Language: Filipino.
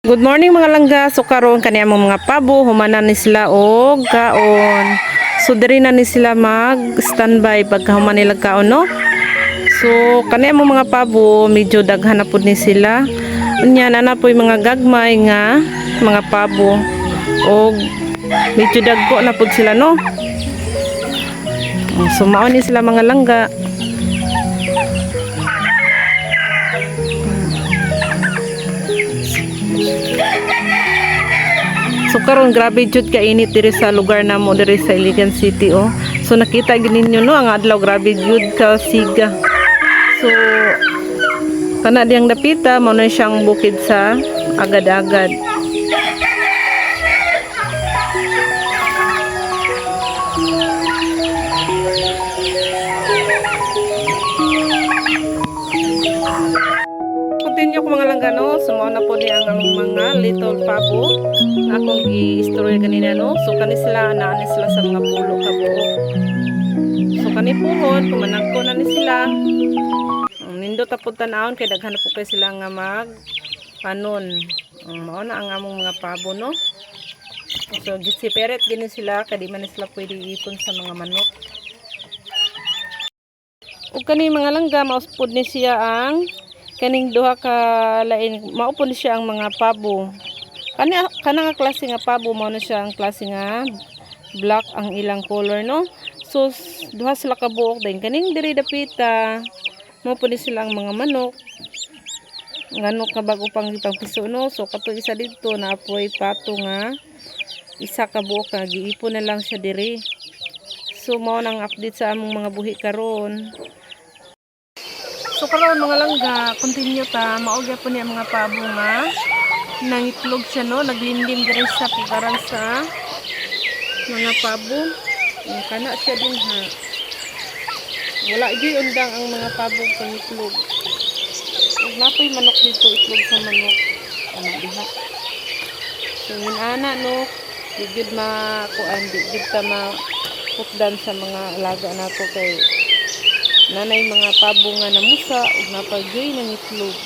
Good morning mga langga. So karon kaniya mo mga pabo humanan ni sila og kaon. So diri na ni sila mag standby pagka human nila kaon no. So kaniya mo mga pabo medyo daghan na pud ni sila. Unya na po'y mga gagmay nga mga pabo og medyo dagko na pud sila no. So mao ni sila mga langga. So karon grabe jud ka init diri sa lugar namo diri sa Iligan City oh. So nakita gid ninyo no ang adlaw grabe jud ka siga. So kana diyang dapita mao na siyang bukid sa agad-agad. Continue ko mga langga no, sumo na po di ang mga little pabo akong i-story kanina no. So kani sila naa sila sa mga pulo ka buok. So kani puhon kumanagko na ni sila. Nindot tapod tanawon kay daghan po kay sila nga mag panon. Mao na ang among mga pabo no. So gisiperet gini sila kay di man sila pwede ipon sa mga manok. Ug kani mga langga mauspod ni siya ang kaning duha ka lain maupon siya ang mga pabo. Kana nga klase nga pabo mao na siya ang klase nga black ang ilang color no. So duha sila ka buok din kaning diri dapita mao pud sila ang mga manok. Ngano ka bago pang piso no. So kato isa didto na apoy pato nga isa ka buok nga giipon na lang siya diri. So mao nang update sa among mga buhi karon. So karon mga langga, continue ta, maugya po niya mga pabo nga nangitlog siya no, naglindim diri sa pigaran sa mga pabo. Kana siya din ha. Wala gyud undang ang mga pabo pangitlog. Ug napoy manok dito itlog sa manok. Ana diha. So ana no, di gyud makuan, di gyud ta maputdan sa mga alaga nato kay nanay mga pabo nga namusa ug napagyoy nang itlog.